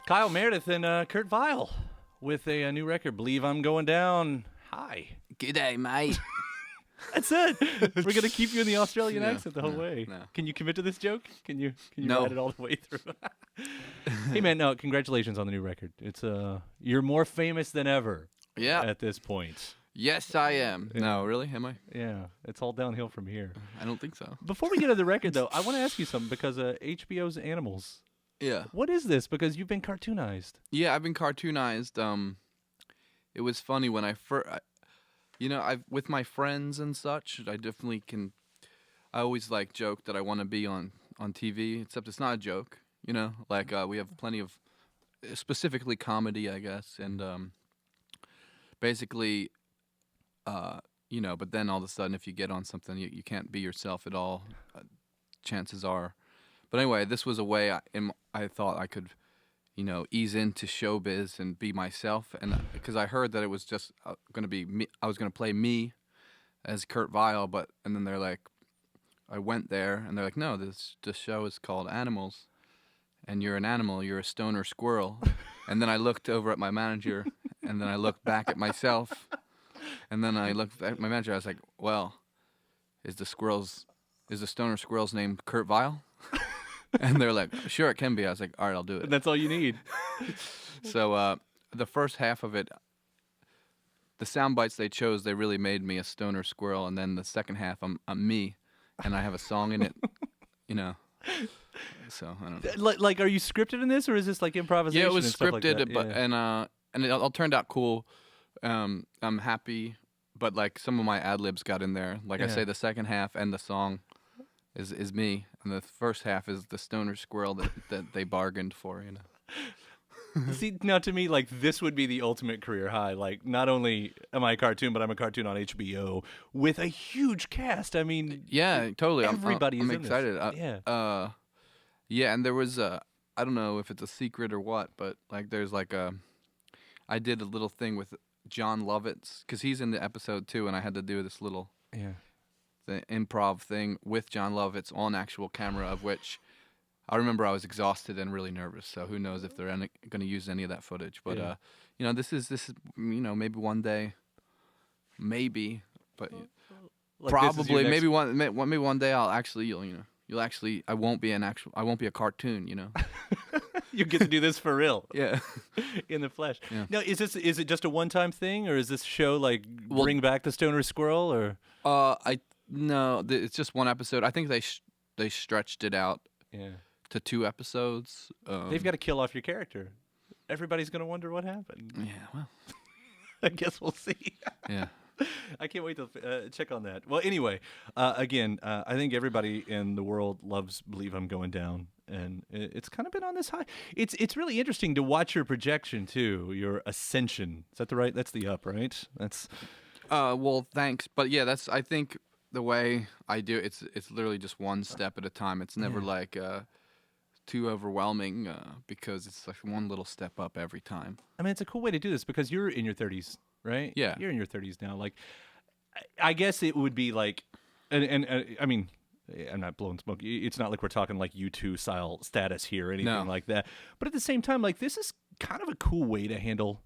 Kyle Meredith and Kurt Vile with a new record, Believe I'm Going Down. Hi. G'day, mate. That's it. We're going to keep you in the Australian No, accent the whole way. no. Can you commit to this joke? Can you No. ride it all the way through? Hey, man, no, congratulations on the new record. It's you're more famous than ever Yeah. at this point. Yes, I am. No, really? Am I? Yeah, it's all downhill from here. I don't think so. Before we get to the record, though, I want to ask you something because HBO's Animals. Yeah. What is this? Because you've been cartoonized. Yeah, I've been cartoonized. It was funny when I first, I've with my friends and such. I definitely can. I always joke that I want to be on TV, except it's not a joke. We have plenty of, specifically comedy, I guess, and basically, But then all of a sudden, if you get on something, you can't be yourself at all. Chances are. But anyway, this was a way I thought I could, ease into showbiz and be myself. And because I heard that it was just going to be me, I was going to play me as Kurt Vile. And then they're like, I went there and they're like, no, this show is called Animals, and you're an animal. You're a stoner squirrel. And then I looked over at my manager, and then I looked back at myself, and then I looked at my manager. I was like, well, is the stoner squirrel's name Kurt Vile? And they're like, sure, it can be. I was like, all right, I'll do it. And that's all you need. So the first half of it, the sound bites they chose, they really made me a stoner squirrel. And then the second half, I'm me, and I have a song in it, So I don't know. Like, are you scripted in this, or is this like improvisation? Yeah, it was and stuff scripted, like that? and it all turned out cool. I'm happy, but some of my ad libs got in there. I Yeah. say, the second half and the song is me, and the first half is the stoner squirrel that they bargained for. See, now to me, this would be the ultimate career high. Not only am I a cartoon, but I'm a cartoon on HBO with a huge cast. I mean, Yeah, totally. everybody I'm is in this. excited. Yeah. Yeah, and there was I don't know if it's a secret or what, but there's I did a little thing with Jon Lovitz because he's in the episode too, and I had to do this little Yeah. the improv thing with Jon Lovitz on actual camera, of which I remember I was exhausted and really nervous. So who knows if they're going to use any of that footage? But Yeah. this is maybe one day, but Like, this is your probably next- maybe one day I'll actually you'll actually I won't be a cartoon. You get to do this for real. Yeah. In the flesh. Yeah. Now, is it just a one-time thing, or is this show bring back the stoner squirrel, or? It's just one episode. I think they stretched it out Yeah. to 2 episodes. They've got to kill off your character. Everybody's going to wonder what happened. Yeah, well, I guess we'll see. yeah. I can't wait to check on that. Well, anyway, again, I think everybody in the world loves Believe I'm Going Down, and it's kind of been on this high. It's really interesting to watch your projection too, your ascension. Is that that's the up, right? That's Well, thanks, but yeah, I think the way I do it, it's literally just one step at a time. It's never too overwhelming because it's one little step up every time. I mean, it's a cool way to do this because you're in your 30s, right? Yeah. You're in your 30s now. I guess it would be and I mean, I'm not blowing smoke. It's not like we're talking U2 style status here or anything like that. But at the same time, this is kind of a cool way to handle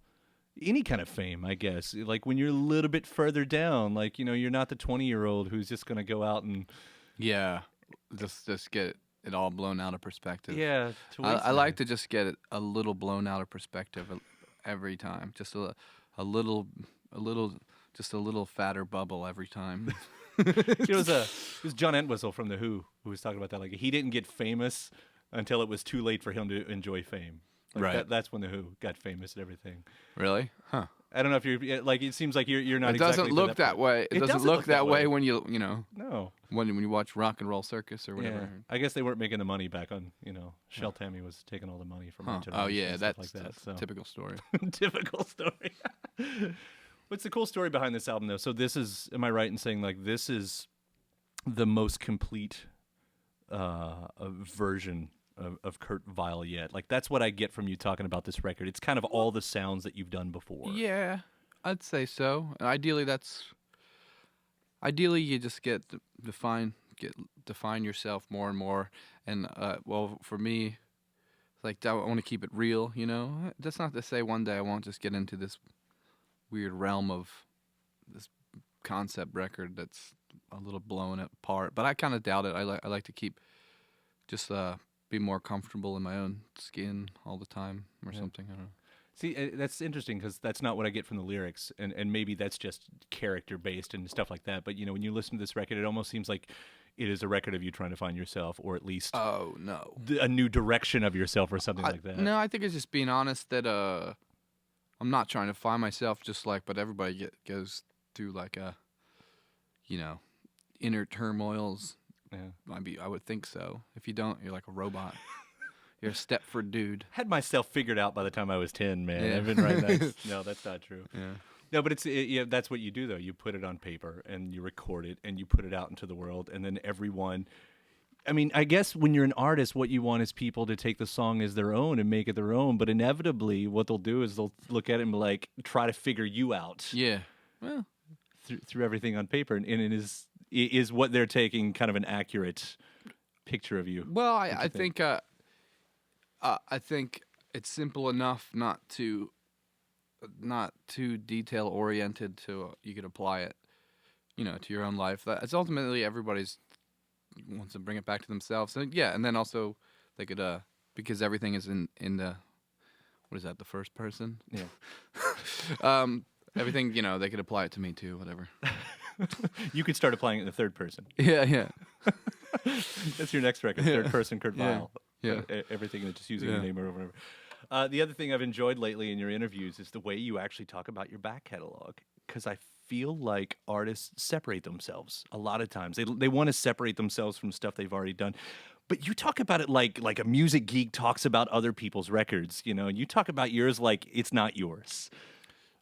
any kind of fame, I guess. When you're a little bit further down, you're not the 20-year-old who's just going to go out and Yeah, just get it all blown out of perspective. yeah. I like to just get it a little blown out of perspective every time. Just a little, just a little fatter bubble every time. It was John Entwistle from The Who was talking about that. He didn't get famous until it was too late for him to enjoy fame. Right. That's when The Who got famous and everything. Really? Huh. I don't know if you're it seems like you're not. It doesn't exactly look that way. It doesn't look that way when No. when you watch Rock and Roll Circus or whatever. Yeah. I guess they weren't making the money back on. Shell Tammy was taking all the money from. Huh. Our Oh generation yeah, and stuff that's like that. a So. typical story. Typical story. What's the cool story behind this album, though? So this is, am I right in saying this is the most complete version of Kurt Vile yet? That's what I get from you talking about this record. It's kind of all the sounds that you've done before. Yeah, I'd say so. Ideally, you just get define yourself more and more. And well, for me, Like, I want to keep it real, you know? That's not to say one day I won't just get into this weird realm of this concept record that's a little blown apart. But I kind of doubt it. I like to keep just be more comfortable in my own skin all the time or something. I don't know. See, that's interesting because that's not what I get from the lyrics, and maybe that's just character-based and stuff like that. But, you know, when you listen to this record, it almost seems like it is a record of you trying to find yourself, or at least a new direction of yourself or something like that. No, I think it's just being honest that I'm not trying to find myself but everybody goes through like inner turmoils. Yeah. I would think so. If you don't, you're like a robot. You're a Stepford dude. Had myself figured out by the time I was 10, man. Yeah. I've been writing. No, that's not true. Yeah. No, but that's what you do, though. You put it on paper, and you record it, and you put it out into the world, and then everyone... I mean, I guess when you're an artist, what you want is people to take the song as their own and make it their own, but inevitably what they'll do is they'll look at it and like try to figure you out. Yeah. Well, through everything on paper, and it is what they're taking kind of an accurate picture of you. Well, I think it's simple enough not too detail oriented to you could apply it, to your own life. It's ultimately everybody's wants to bring it back to themselves. And and then also they could because everything is in the what is that, the first person? Yeah. Everything, they could apply it to me too, whatever. You could start applying it in the third person. Yeah. That's your next record, third person Kurt Weill. Yeah. Everything that's just using the name over and over. The other thing I've enjoyed lately in your interviews is the way you actually talk about your back catalog, because I feel like artists separate themselves a lot of times. They want to separate themselves from stuff they've already done. But you talk about it like a music geek talks about other people's records, and you talk about yours like it's not yours.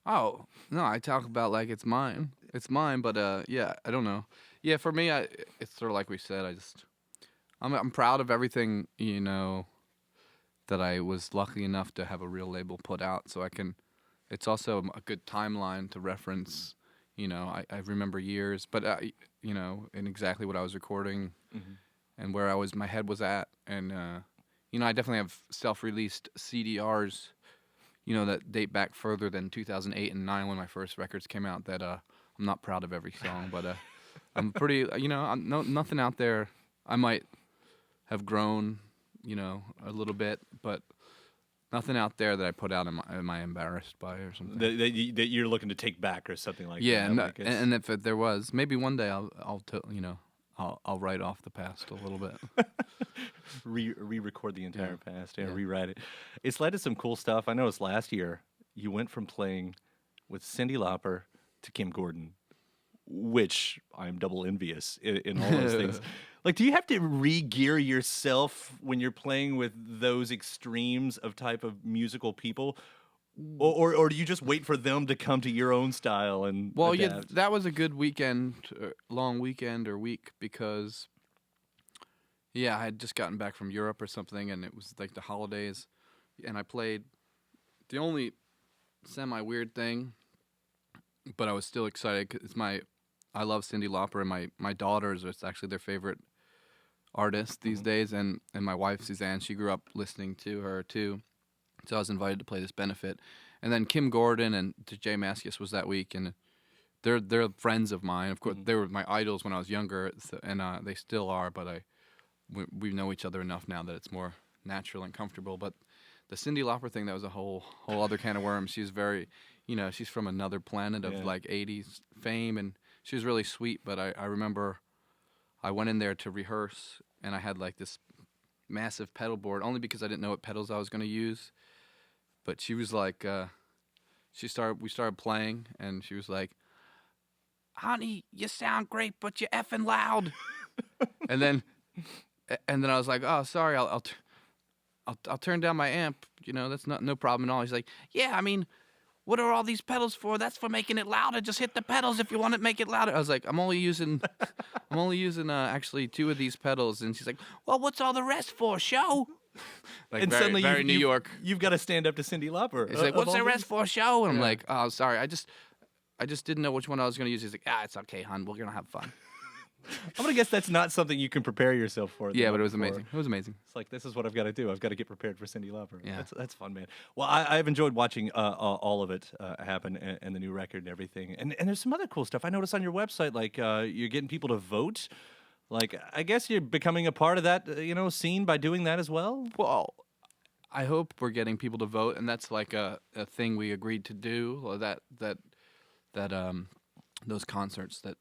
Oh, no, I talk about like it's mine. It's mine, but I don't know. Yeah, for me, it's sort of like we said, I'm proud of everything, that I was lucky enough to have a real label put out, so it's also a good timeline to reference. I remember years, but in exactly what I was recording and where my head was at, and I definitely have self-released CDRs, that date back further than 2008 and 2009 when my first records came out. That I'm not proud of every song, but I'm pretty, nothing out there. I might have grown, a little bit, but nothing out there that I put out am I embarrassed by or something. That you're looking to take back or something like that. Yeah, and if there was, maybe one day I'll write off the past a little bit. Re-record the entire past and rewrite it. It's led to some cool stuff. I noticed last year you went from playing with Cyndi Lauper to Kim Gordon, which I'm double envious in all those things. Like, do you have to re-gear yourself when you're playing with those extremes of type of musical people? Or do you just wait for them to come to your own style and adapt? That was a good weekend, long weekend or week, because I had just gotten back from Europe or something, and it was like the holidays, and I played the only semi-weird thing, but I was still excited because I love Cyndi Lauper, and my daughters, it's actually their favorite artist these days, and my wife Suzanne, she grew up listening to her too. So I was invited to play this benefit, and then Kim Gordon and J Mascis was that week, and they're friends of mine. Of course, they were my idols when I was younger, and they still are. But we know each other enough now that it's more natural and comfortable. But the Cyndi Lauper thing, that was a whole other can of worms. She's very, she's from another planet of like '80s fame, and she was really sweet. But I remember I went in there to rehearse, and I had like this massive pedal board, only because I didn't know what pedals I was going to use. But she was like, we started playing, and she was like, "Honey, you sound great, but you're effing loud." and then I was like, "Oh, sorry, I'll turn down my amp. That's no problem at all." He's like, "Yeah, I mean, what are all these pedals for? That's for making it louder. Just hit the pedals if you want to make it louder." I was like, I'm only using actually 2 of these pedals. And she's like, "Well, what's all the rest for? Show." Like, and very, suddenly very New York. You've got to stand up to Cyndi Lauper. He's like, "What's the rest for? Show." And I'm like, "Oh, sorry. I just didn't know which one I was going to use." He's like, "It's okay, hon. We're going to have fun." I'm gonna guess that's not something you can prepare yourself for. Yeah, but it was amazing. It was amazing. It's like, this is what I've got to do. I've got to get prepared for Cyndi Lauper. Yeah. That's fun, man. Well, I've enjoyed watching all of it happen, and the new record and everything. And there's some other cool stuff I noticed on your website. Like you're getting people to vote. Like, I guess you're becoming a part of that, scene by doing that as well. Well, I hope we're getting people to vote, and that's like a thing we agreed to do. Or that those concerts that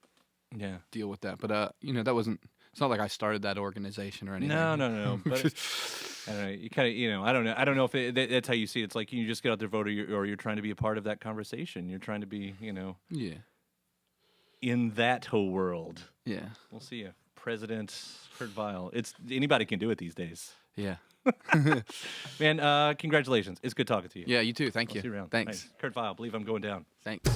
deal with that. But that wasn't. It's not like I started that organization or anything. No. But I don't know. You kind of, I don't know if that's how you see it. It's like you just get out there, vote, or you're trying to be a part of that conversation. You're trying to be, in that whole world. Yeah. We'll see you. President Kurt Vile. Anybody can do it these days. Yeah. Man, congratulations. It's good talking to you. Yeah, you too. Thank I'll you. See you around. Thanks. Kurt Vile, believe I'm going down. Thanks.